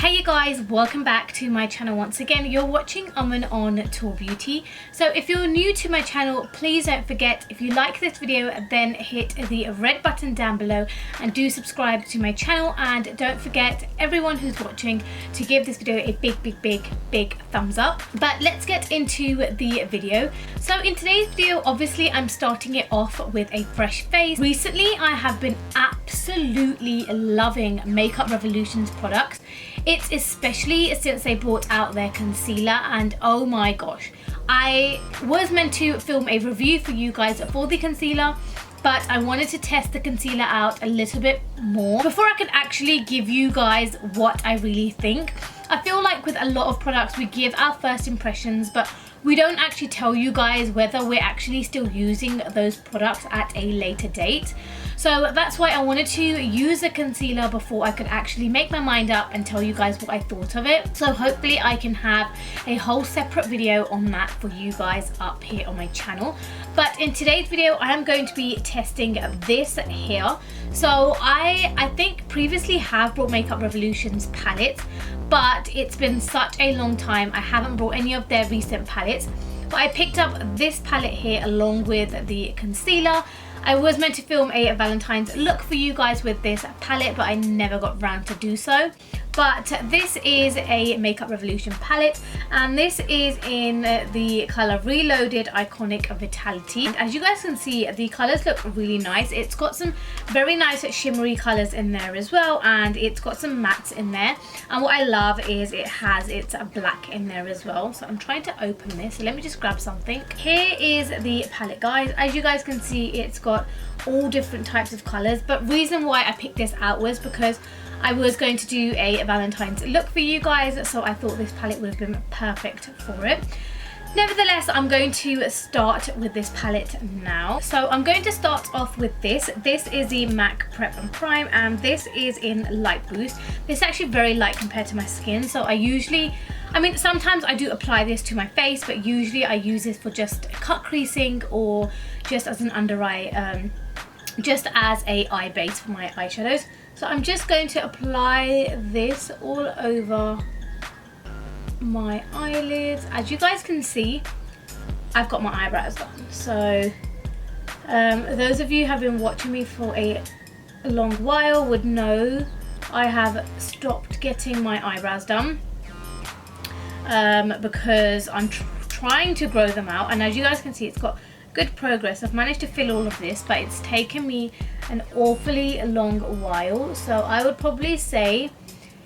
Hey you guys, welcome back to my channel once again. You're watching on Taur Beauty. So if you're new to my channel, please don't forget, if you like this video, then hit the red button down below and do subscribe to my channel. And don't forget, everyone who's watching, to give this video a big thumbs up. But let's get into the video. So in today's video, obviously I'm starting it off with a fresh face. Recently I have been absolutely loving Makeup Revolution's products. It's especially since they brought out their concealer, and oh my gosh, I was meant to film a review for you guys for the concealer, but I wanted to test the concealer out a little bit more before I could actually give you guys what I really think. I feel like with a lot of products we give our first impressions, but we don't actually tell you guys whether we're actually still using those products at a later date. So that's why I wanted to use a concealer before I could actually make my mind up and tell you guys what I thought of it. So hopefully I can have a whole separate video on that for you guys up here on my channel. But in today's video I am going to be testing this here. So I think previously have brought Makeup Revolution's palettes, but it's been such a long time I haven't brought any of their recent palettes. But I picked up this palette here along with the concealer. I was meant to film a Valentine's look for you guys with this palette, but I never got around to do so. But this is a Makeup Revolution palette, and this is in the colour Reloaded Iconic Vitality. And as you guys can see, the colours look really nice. It's got some very nice shimmery colours in there as well, and it's got some mattes in there. And what I love is it has its black in there as well. So I'm trying to open this, so let me just grab something. Here is the palette, guys. As you guys can see, it's got all different types of colours, but reason why I picked this out was because I was going to do a Valentine's look for you guys, so I thought this palette would have been perfect for it. Nevertheless, I'm going to start with this palette now. So I'm going to start off with this. This is the MAC Prep and Prime, and this is in Light Boost. This is actually very light compared to my skin, so I mean, sometimes I do apply this to my face, but usually I use this for just cut creasing or just as an under eye, just as a eye base for my eyeshadows. So I'm just going to apply this all over my eyelids. As you guys can see, I've got my eyebrows done. So those of you who have been watching me for a long while would know I have stopped getting my eyebrows done because I'm trying to grow them out, and as you guys can see, it's got good progress. I've managed to fill all of this, but it's taken me an awfully long while. So I would probably say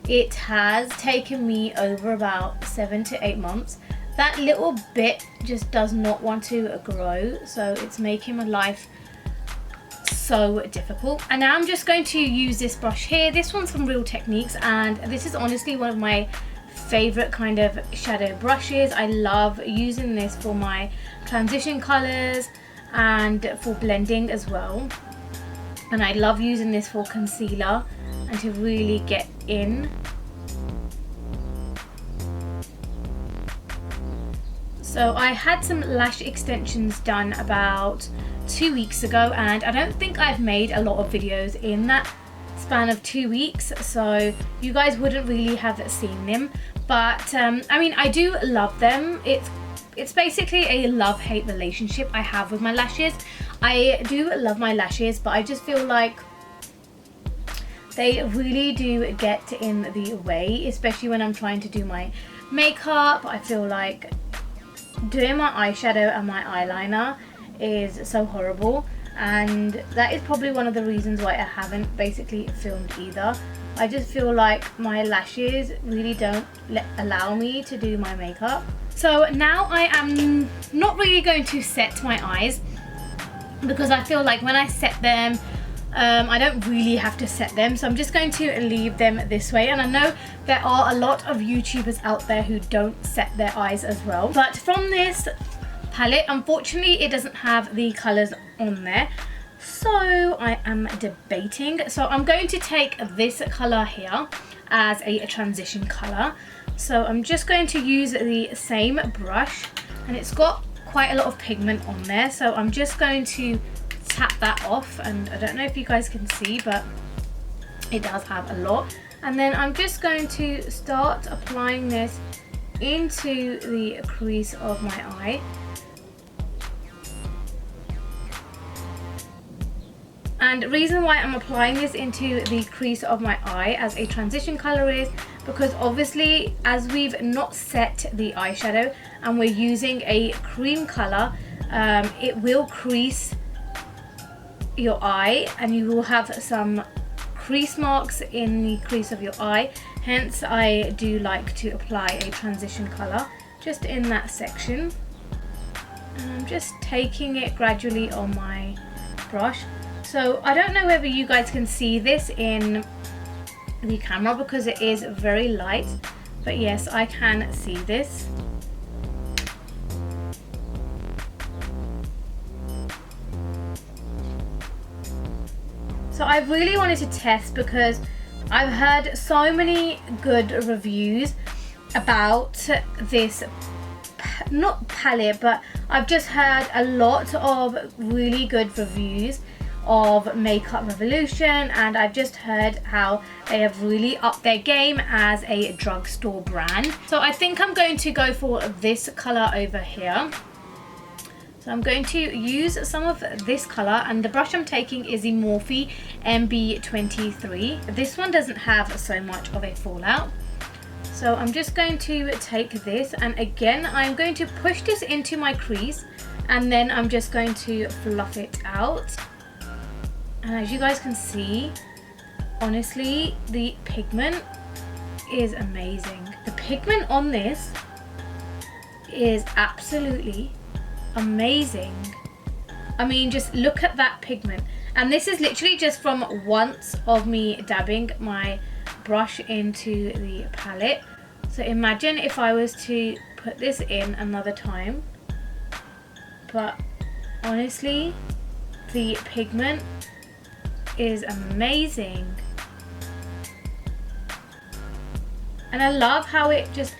it has taken me over about 7 to 8 months. That little bit just does not want to grow, so it's making my life so difficult. And now I'm just going to use this brush here. This one's from Real Techniques, and this is honestly one of my favorite kind of shadow brushes. I love using this for my transition colors and for blending as well, and I love using this for concealer and to really get in. So I had some lash extensions done about 2 weeks ago, and I don't think I've made a lot of videos in that span of 2 weeks, so you guys wouldn't really have seen them. But I mean, I do love them. It's basically a love-hate relationship I have with my lashes. I do love my lashes, but I just feel like they really do get in the way, especially when I'm trying to do my makeup. I feel like doing my eyeshadow and my eyeliner is so horrible, and that is probably one of the reasons why I haven't basically filmed either. I just feel like my lashes really don't allow me to do my makeup. So now I am not really going to set my eyes, because I feel like when I set them, I don't really have to set them. So I'm just going to leave them this way. And I know there are a lot of YouTubers out there who don't set their eyes as well. But from this palette, unfortunately, it doesn't have the colors on there. So I am debating. So I'm going to take this color here as a transition color. So I'm just going to use the same brush, and it's got quite a lot of pigment on there. So I'm just going to tap that off, and I don't know if you guys can see, but it does have a lot. And then I'm just going to start applying this into the crease of my eye. And the reason why I'm applying this into the crease of my eye as a transition color is because obviously as we've not set the eyeshadow and we're using a cream color, it will crease your eye and you will have some crease marks in the crease of your eye. Hence I do like to apply a transition color just in that section. And I'm just taking it gradually on my brush. So I don't know whether you guys can see this in the camera because it is very light, but yes, I can see this. So I really wanted to test because I've heard so many good reviews about this, not palette, but I've just heard a lot of really good reviews of Makeup Revolution, and I've just heard how they have really upped their game as a drugstore brand. So I think I'm going to go for this color over here. So I'm going to use some of this color, and the brush I'm taking is the Morphe MB23. This one doesn't have so much of a fallout. So I'm just going to take this, and again I'm going to push this into my crease, and then I'm just going to fluff it out. And as you guys can see, honestly, the pigment is amazing. The pigment on this is absolutely amazing. I mean, just look at that pigment. And this is literally just from once of me dabbing my brush into the palette. So imagine if I was to put this in another time. But honestly, the pigment is amazing. And I love how it just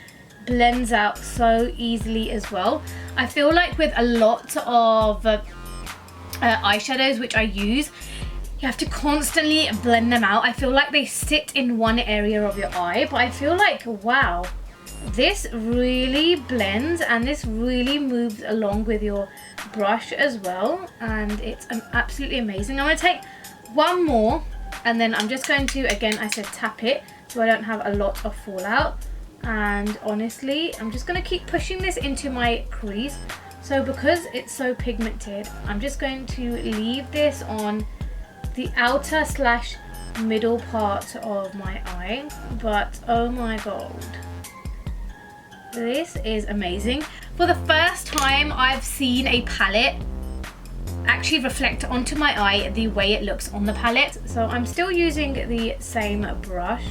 blends out so easily as well. I feel like with a lot of eyeshadows which I use, you have to constantly blend them out. I feel like they sit in one area of your eye, but I feel like, wow, this really blends and this really moves along with your brush as well, and it's absolutely amazing. I'm going to take one more, and then I'm just going to, again, I said tap it so I don't have a lot of fallout. And honestly, I'm just going to keep pushing this into my crease. So because it's so pigmented, I'm just going to leave this on the outer slash middle part of my eye. But oh my god, this is amazing. For the first time I've seen a palette actually reflect onto my eye the way it looks on the palette. So I'm still using the same brush.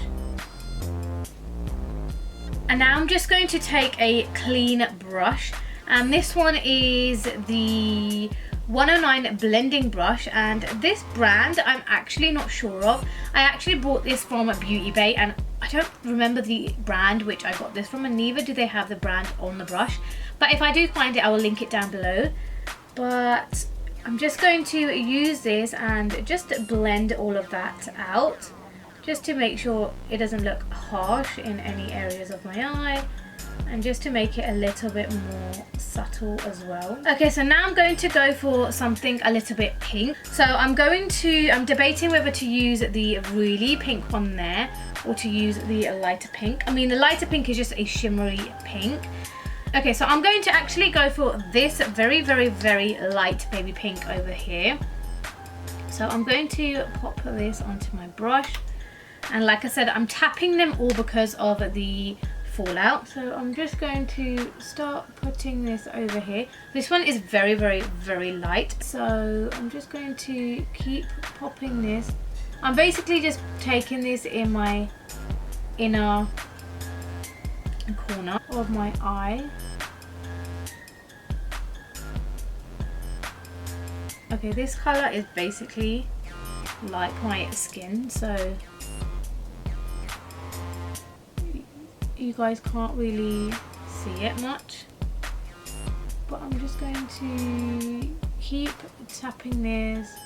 And now I'm just going to take a clean brush, and this one is the 109 blending brush, and this brand I'm actually not sure of. I actually bought this from Beauty Bay, and I don't remember the brand which I got this from, and neither do they have the brand on the brush. But if I do find it, I will link it down below. But I'm just going to use this and just blend all of that out, just to make sure it doesn't look harsh in any areas of my eye, and just to make it a little bit more subtle as well. Okay, so now I'm going to go for something a little bit pink. So I'm debating whether to use the really pink one there or to use the lighter pink. I mean, the lighter pink is just a shimmery pink. Okay, so I'm going to actually go for this very, very, very light baby pink over here. So I'm going to pop this onto my brush. And like I said, I'm tapping them all because of the fallout. So I'm just going to start putting this over here. This one is very, very, very light. So I'm just going to keep popping this. I'm basically just taking this in my inner corner of my eye. Okay, this color is basically like my skin, so you guys can't really see it much, but I'm just going to keep tapping this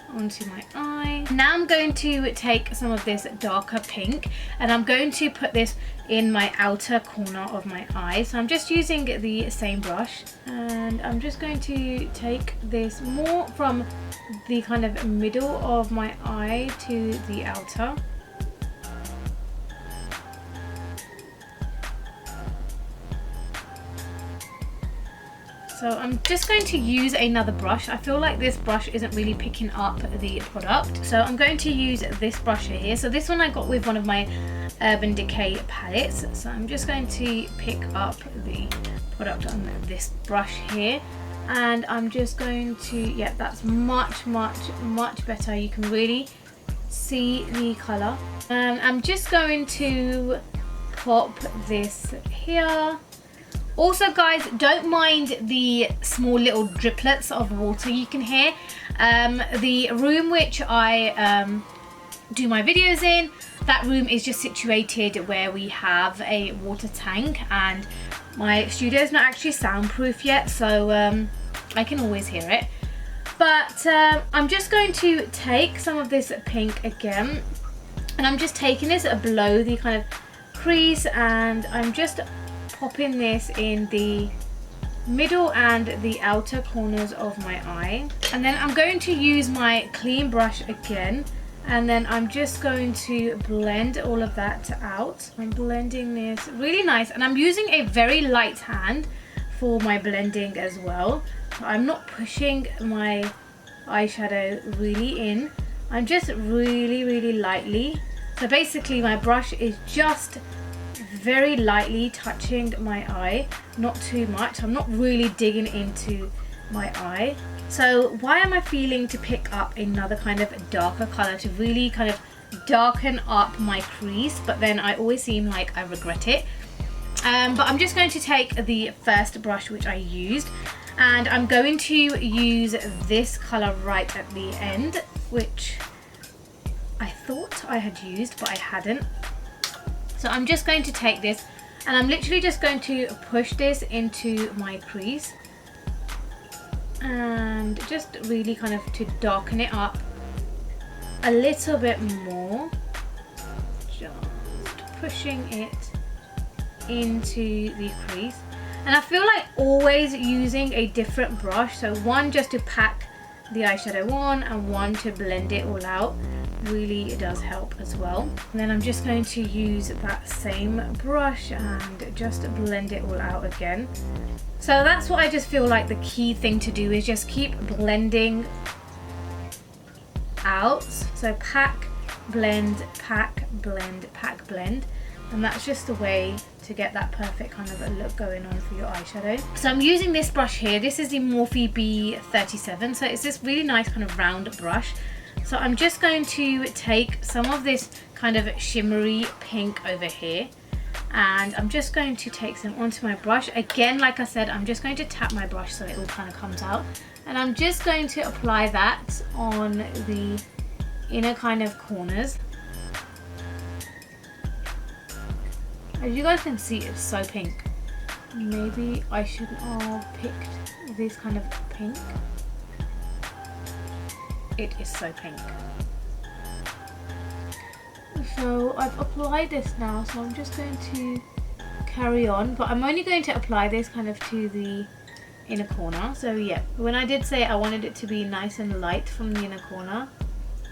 onto my eye. Now I'm going to take some of this darker pink and I'm going to put this in my outer corner of my eye. So I'm just using the same brush and I'm just going to take this more from the kind of middle of my eye to the outer. So I'm just going to use another brush. I feel like this brush isn't really picking up the product. So I'm going to use this brush here. So this one I got with one of my Urban Decay palettes. So I'm just going to pick up the product on this brush here. And I'm just going to, yeah, that's much better. You can really see the color. And I'm just going to pop this here. Also guys, don't mind the small little driplets of water you can hear. The room which I do my videos in, that room is just situated where we have a water tank, and my studio is not actually soundproof yet, so I can always hear it. But I'm just going to take some of this pink again, and I'm just taking this below the kind of crease, and I'm just popping this in the middle and the outer corners of my eye. And then I'm going to use my clean brush again, and then I'm just going to blend all of that out. I'm blending this really nice, and I'm using a very light hand for my blending as well. I'm not pushing my eyeshadow really in. I'm just really lightly. So basically my brush is just very lightly touching my eye, not too much. I'm not really digging into my eye. So why am I feeling to pick up another kind of darker color to really kind of darken up my crease, but then I always seem like I regret it. But I'm just going to take the first brush which I used, and I'm going to use this color right at the end, which I thought I had used but I hadn't. So I'm just going to take this and I'm literally just going to push this into my crease and just really kind of to darken it up a little bit more. Just pushing it into the crease. And I feel like always using a different brush. So one just to pack the eyeshadow on and one to blend it all out. Really does help as well. And then I'm just going to use that same brush and just blend it all out again. So that's what I just feel like the key thing to do is just keep blending out. So pack, blend, pack, blend, pack, blend. And that's just the way to get that perfect kind of a look going on for your eyeshadow. So I'm using this brush here. This is the Morphe B37. So it's this really nice kind of round brush. So I'm just going to take some of this kind of shimmery pink over here, and I'm just going to take some onto my brush. Again, like I said, I'm just going to tap my brush so it all kind of comes out, and I'm just going to apply that on the inner kind of corners. As you guys can see, it's so pink. Maybe I shouldn't have picked this kind of pink. It is so pink. So I've applied this now, so I'm just going to carry on, but I'm only going to apply this kind of to the inner corner. So yeah, when I did say I wanted it to be nice and light from the inner corner,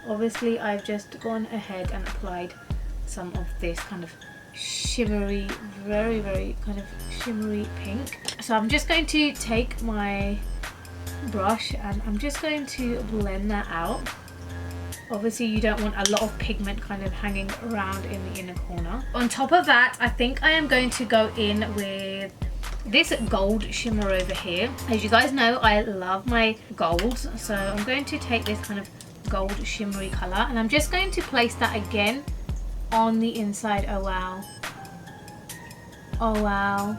obviously I've just gone ahead and applied some of this kind of shimmery, very kind of shimmery pink. So I'm just going to take my brush and I'm just going to blend that out. Obviously you don't want a lot of pigment kind of hanging around in the inner corner. On top of that, I think I am going to go in with this gold shimmer over here. As you guys know, I love my golds, so I'm going to take this kind of gold shimmery color and I'm just going to place that again on the inside. Oh wow, oh wow.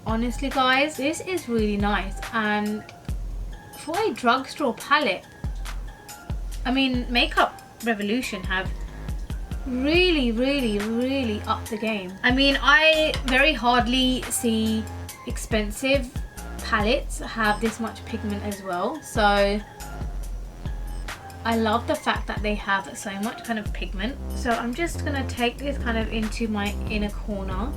Honestly guys, this is really nice, and for a drugstore palette, I mean, Makeup Revolution have really upped the game. I mean, I very hardly see expensive palettes have this much pigment as well, so I love the fact that they have so much kind of pigment. So I'm just gonna take this kind of into my inner corner.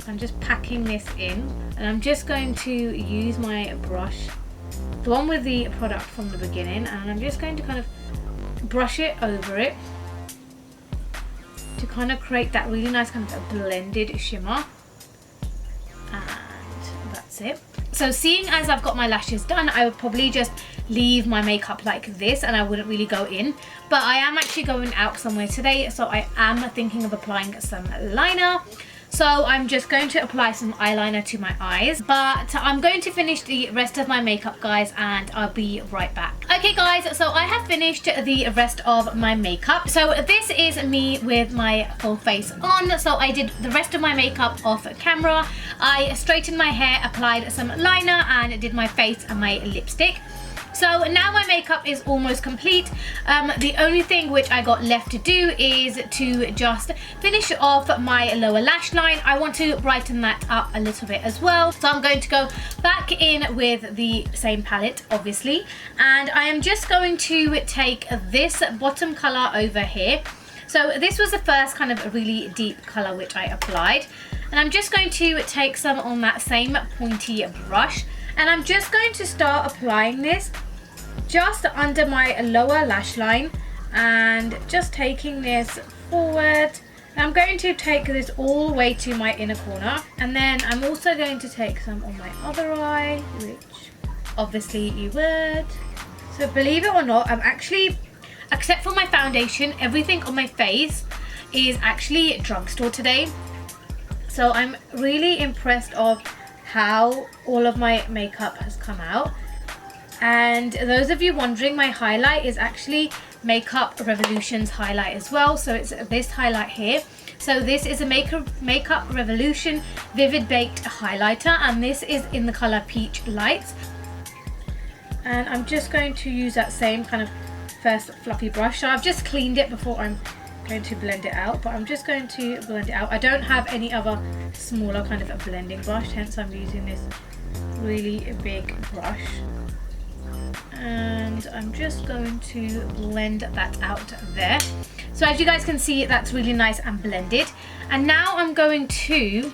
I'm just packing this in, and I'm just going to use my brush, the one with the product from the beginning, and I'm just going to kind of brush it over it to kind of create that really nice kind of blended shimmer. And that's it. So seeing as I've got my lashes done, I would probably just leave my makeup like this and I wouldn't really go in. But I am actually going out somewhere today, so I am thinking of applying some liner. So I'm just going to apply some eyeliner to my eyes, but I'm going to finish the rest of my makeup, guys, and I'll be right back. Okay guys, so I have finished the rest of my makeup. So this is me with my full face on. So I did the rest of my makeup off camera. I straightened my hair, applied some liner, and did my face and my lipstick. So now my makeup is almost complete. The only thing which I got left to do is to just finish off my lower lash line. I want to brighten that up a little bit as well. So I'm going to go back in with the same palette, obviously. And I am just going to take this bottom color over here. So this was the first kind of really deep color which I applied. And I'm just going to take some on that same pointy brush. And I'm just going to start applying this just under my lower lash line and just taking this forward. And I'm going to take this all the way to my inner corner, and then I'm also going to take some on my other eye, which obviously you would. So believe it or not, I'm actually, except for my foundation, everything on my face is actually drugstore today. So I'm really impressed of how all of my makeup has come out. And those of you wondering, my highlight is actually Makeup Revolution's highlight as well. So it's this highlight here. So this is a Makeup Revolution Vivid Baked highlighter, and this is in the color Peach Lights. And I'm just going to use that same kind of first fluffy brush. So I've just cleaned it before I'm going to blend it out, but I'm just going to blend it out. I don't have any other smaller kind of a blending brush, hence I'm using this really big brush. And I'm just going to blend that out there. So as you guys can see, that's really nice and blended. And now I'm going to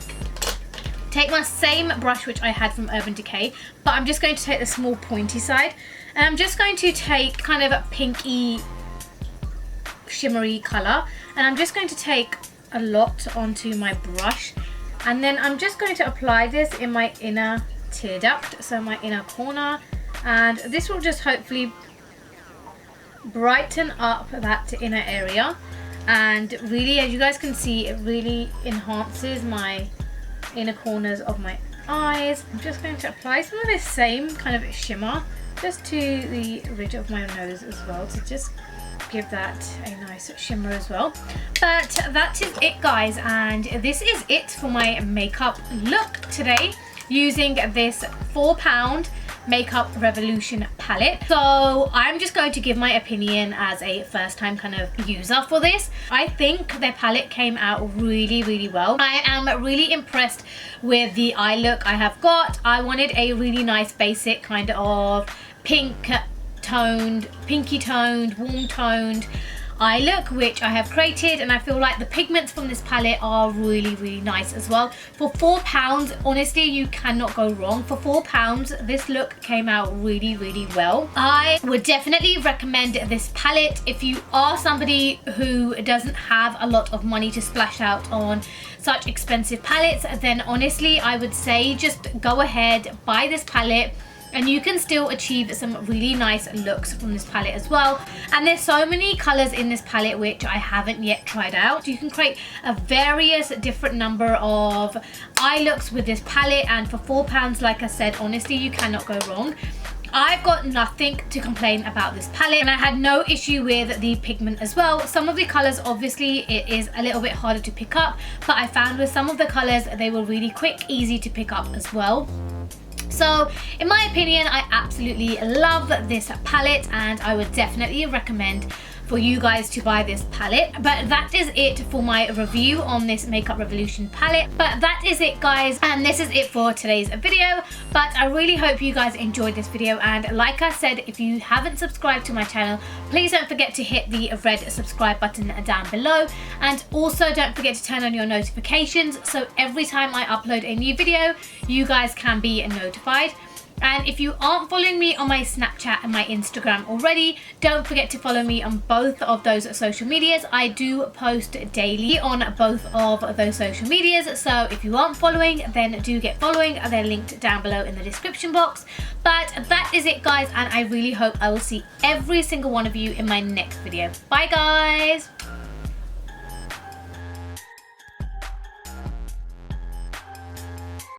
take my same brush which I had from Urban Decay, but I'm just going to take the small pointy side, and I'm just going to take kind of a pinky shimmery color, and I'm just going to take a lot onto my brush, and then I'm just going to apply this in my inner tear duct, so my inner corner. And this will just hopefully brighten up that inner area, and really, as you guys can see, it really enhances my inner corners of my eyes. I'm just going to apply some of this same kind of shimmer just to the ridge of my nose as well, to just give that a nice shimmer as well. But that is it, guys, and this is it for my makeup look today using this £4 Makeup Revolution palette. So I'm just going to give my opinion as a first time kind of user for this. I think their palette came out really well. I am really impressed with the eye look I have got. I wanted a really nice basic kind of pinky toned, warm toned eye look, which I have created, and I feel like the pigments from this palette are really nice as well. For £4, honestly, you cannot go wrong. For £4, this look came out really well. I would definitely recommend this palette if you are somebody who doesn't have a lot of money to splash out on such expensive palettes. Then honestly, I would say just go ahead, buy this palette, and you can still achieve some really nice looks from this palette as well. And there's so many colors in this palette which I haven't yet tried out. You can create a various different number of eye looks with this palette, and for £4, like I said, honestly, you cannot go wrong. I've got nothing to complain about this palette, and I had no issue with the pigment as well. Some of the colors, obviously, it is a little bit harder to pick up, but I found with some of the colors, they were really quick, easy to pick up as well. So in my opinion, I absolutely love this palette, and I would definitely recommend for you guys to buy this palette. But that is it for my review on this Makeup Revolution palette. But that is it, guys, and this is it for today's video. But I really hope you guys enjoyed this video, and like I said, if you haven't subscribed to my channel, please don't forget to hit the red subscribe button down below, and also don't forget to turn on your notifications so every time I upload a new video you guys can be notified. And if you aren't following me on my Snapchat and my Instagram already, don't forget to follow me on both of those social medias. I do post daily on both of those social medias, so if you aren't following, then do get following. They're linked down below in the description box. But that is it, guys, and I really hope I will see every single one of you in my next video. Bye, guys!